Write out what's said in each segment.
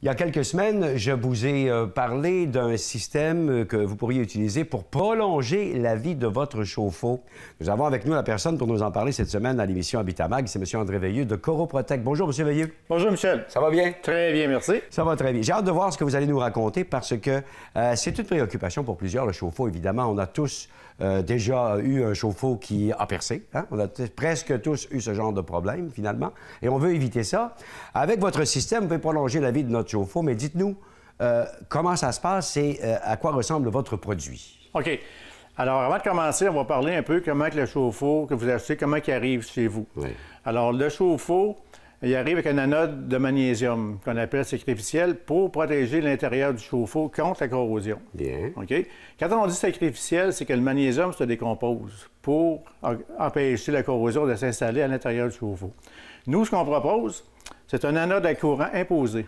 Il y a quelques semaines, je vous ai parlé d'un système que vous pourriez utiliser pour prolonger la vie de votre chauffe-eau. Nous avons avec nous la personne pour nous en parler cette semaine à l'émission Habitat-Mag. C'est M. André Veilleux de Coroprotec. Bonjour, M. Veilleux. Bonjour, Michel. Ça va bien? Très bien, merci. Ça va très bien. J'ai hâte de voir ce que vous allez nous raconter parce que c'est une préoccupation pour plusieurs, le chauffe-eau, évidemment. On a tous déjà eu un chauffe-eau qui a percé. Hein? On a presque tous eu ce genre de problème, finalement. Et on veut éviter ça. Avec votre système, vous pouvez prolonger la vie de notre chauffe-eau, mais dites-nous comment ça se passe et à quoi ressemble votre produit. OK. Alors, avant de commencer, on va parler un peu comment le chauffe-eau que vous achetez, comment il arrive chez vous. Oui. Alors, le chauffe-eau, il arrive avec une anode de magnésium qu'on appelle sacrificiel pour protéger l'intérieur du chauffe-eau contre la corrosion. Bien. OK? Quand on dit sacrificiel, c'est que le magnésium se décompose pour empêcher la corrosion de s'installer à l'intérieur du chauffe-eau. Nous, ce qu'on propose, c'est un anode à courant imposé.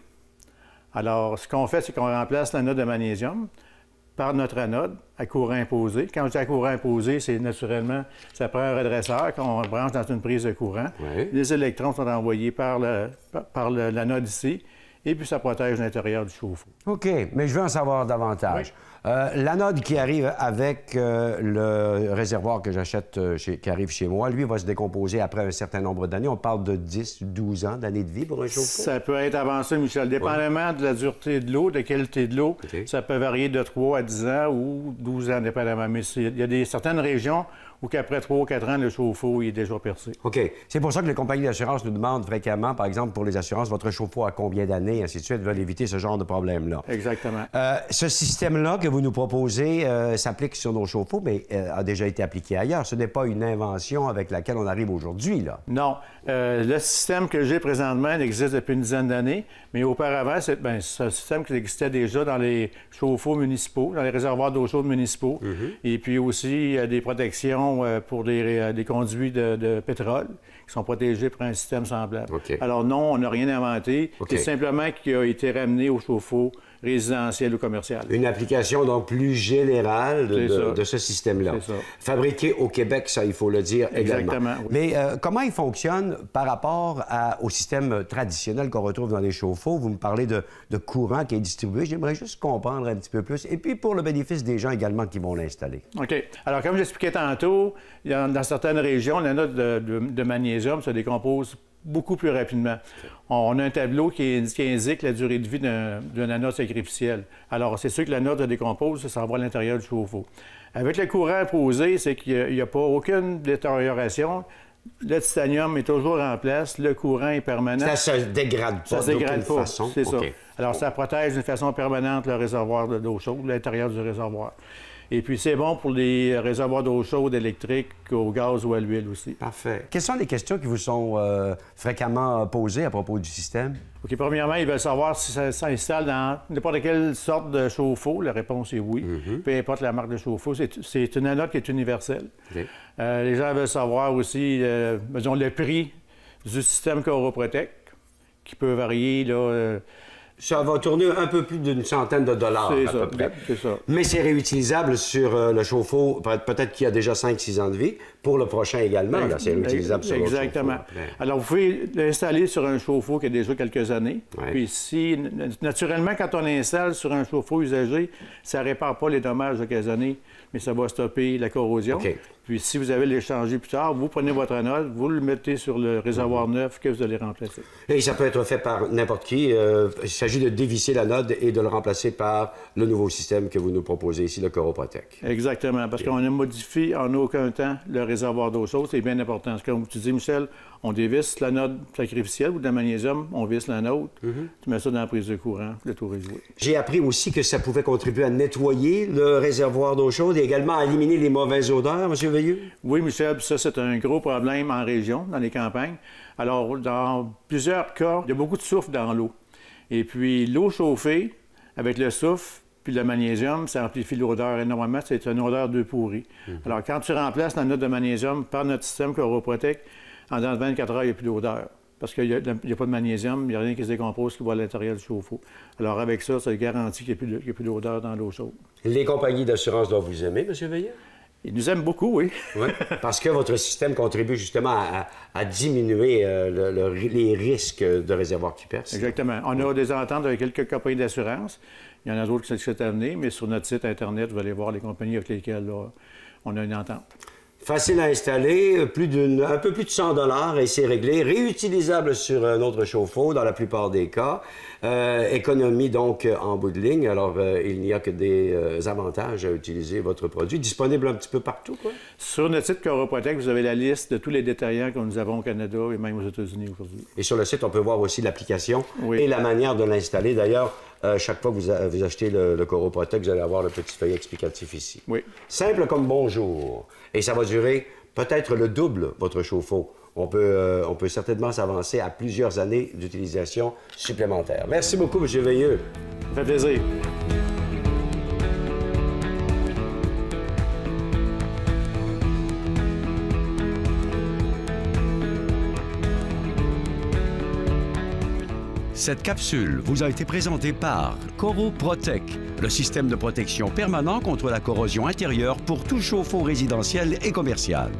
Alors, ce qu'on fait, c'est qu'on remplace l'anode de magnésium par notre anode à courant imposé. Quand je dis à courant imposé, c'est naturellement, ça prend un redresseur qu'on branche dans une prise de courant. Oui. Les électrons sont envoyés par l'anode ici, et puis ça protège l'intérieur du chauffe-eau. OK, mais je veux en savoir davantage. Oui. L'anode qui arrive avec le réservoir que j'achète, qui arrive chez moi, lui, va se décomposer après un certain nombre d'années. On parle de 10, 12 ans d'années de vie pour un chauffe-eau? Ça peut être avancé, Michel. Dépendamment de la dureté de l'eau, de la qualité de l'eau, ça peut varier de 3 à 10 ans ou 12 ans, dépendamment. Mais il y a certaines régions où qu'après 3 ou 4 ans, le chauffe-eau est déjà percé. OK. C'est pour ça que les compagnies d'assurance nous demandent fréquemment, par exemple, pour les assurances, votre chauffe-eau à combien d'années, ainsi de suite, veulent éviter ce genre de problème-là. Exactement. Ce système-là que vous nous proposez s'applique sur nos chauffe-eau, mais a déjà été appliqué ailleurs. Ce n'est pas une invention avec laquelle on arrive aujourd'hui, là. Non. Le système que j'ai présentement, il existe depuis une dizaine d'années, mais auparavant, c'est un système qui existait déjà dans les chauffe-eau municipaux, dans les réservoirs d'eau chaude municipaux, et puis aussi des protections pour des conduits de pétrole qui sont protégés par un système semblable. Okay. Alors non, on n'a rien inventé. Okay. C'est simplement qu'il a été ramené au chauffe-eau résidentiel ou commercial. Une application donc plus générale de ce système-là. Fabriqué au Québec, ça, il faut le dire également. Exactement. Oui. Mais comment il fonctionne par rapport au système traditionnel qu'on retrouve dans les chauffe-eau? Vous me parlez de courant qui est distribué. J'aimerais juste comprendre un petit peu plus. Et puis pour le bénéfice des gens également qui vont l'installer. OK. Alors, comme j'expliquais tantôt, dans certaines régions, l'anode de magnésium se décompose beaucoup plus rapidement. On a un tableau qui indique la durée de vie d'un anode sacrificiel. Alors, c'est sûr que l'anode se décompose, ça va à l'intérieur du chauffe-eau. Avec le courant imposé, c'est qu'il n'y a pas aucune détérioration. Le titanium est toujours en place, le courant est permanent. Ça se dégrade pas d'aucune façon? C'est ça. Alors, ça protège d'une façon permanente le réservoir d'eau chaude, l'intérieur du réservoir. Et puis, c'est bon pour les réservoirs d'eau chaude électrique, au gaz ou à l'huile aussi. Parfait. Quelles sont les questions qui vous sont fréquemment posées à propos du système? OK. Premièrement, ils veulent savoir si ça s'installe dans n'importe quelle sorte de chauffe-eau. La réponse est oui. Peu importe la marque de chauffe-eau. C'est une anode qui est universelle. Okay. Les gens veulent savoir aussi, disons, le prix du système Coroprotec, qui peut varier, là... Ça va tourner un peu plus d'une centaine de dollars, à peu près. C'est ça. Mais c'est réutilisable sur le chauffe-eau, peut-être qu'il y a déjà 5-6 ans de vie. Pour le prochain également, c'est réutilisable sur le chauffe-eau. Exactement. Alors, vous pouvez l'installer sur un chauffe-eau qui a déjà quelques années. Ouais. Puis si, naturellement, quand on l'installe sur un chauffe-eau usagé, ça ne répare pas les dommages occasionnés, mais ça va stopper la corrosion. Okay. Puis si vous allez l'échanger plus tard, vous prenez votre anode, vous le mettez sur le réservoir neuf que vous allez remplacer. Et ça peut être fait par n'importe qui. Il s'agit de dévisser l'anode et de le remplacer par le nouveau système que vous nous proposez ici, le Coroprotec. Exactement, parce qu'on a modifié en aucun temps le réservoir d'eau chaude. C'est bien important. Comme tu dis, Michel, on dévisse l'anode sacrificielle ou de la magnésium, on visse l'anode, tu mets ça dans la prise de courant, le tour est joué. J'ai appris aussi que ça pouvait contribuer à nettoyer le réservoir d'eau chaude et également à éliminer les mauvaises odeurs, M. Veilleux? Oui, Michel, ça, c'est un gros problème en région, dans les campagnes. Alors, dans plusieurs cas, il y a beaucoup de soufre dans l'eau. Et puis, l'eau chauffée, avec le soufre, puis le magnésium, ça amplifie l'odeur énormément. C'est une odeur d'œuf pourri. Alors, quand tu remplaces la note de magnésium par notre système Coroprotec, en dans 24 heures, il n'y a plus d'odeur. Parce qu'il n'y a pas de magnésium, il n'y a rien qui se décompose qui va à l'intérieur du chauffe-eau. Alors, avec ça, ça garantit qu'il n'y a plus d'odeur dans l'eau chaude. Les compagnies d'assurance doivent vous aimer, M. Veilleux? Ils nous aiment beaucoup, oui. Oui, parce que votre système contribue justement à diminuer les risques de réservoirs qui percent. Exactement. On a des ententes avec quelques compagnies d'assurance. Il y en a d'autres qui sont amenés, mais sur notre site Internet, vous allez voir les compagnies avec lesquelles là, on a une entente. Facile à installer, un peu plus de 100 $ et c'est réglé. Réutilisable sur un autre chauffe-eau dans la plupart des cas. Économie donc en bout de ligne. Alors, il n'y a que des avantages à utiliser votre produit. Disponible un petit peu partout, quoi. Sur notre site Coroprotec, vous avez la liste de tous les détaillants que nous avons au Canada et même aux États-Unis aujourd'hui. Et sur le site, on peut voir aussi l'application et la manière de l'installer. D'ailleurs, chaque fois que vous achetez le Coroprotec, vous allez avoir le petit feuillet explicatif ici. Oui. Simple comme bonjour. Et ça va durer peut-être le double, votre chauffe-eau. On peut certainement s'avancer à plusieurs années d'utilisation supplémentaire. Merci beaucoup, M. Veilleux. Ça fait plaisir. Cette capsule vous a été présentée par Coroprotec, le système de protection permanent contre la corrosion intérieure pour tout chauffe-eau résidentiel et commercial.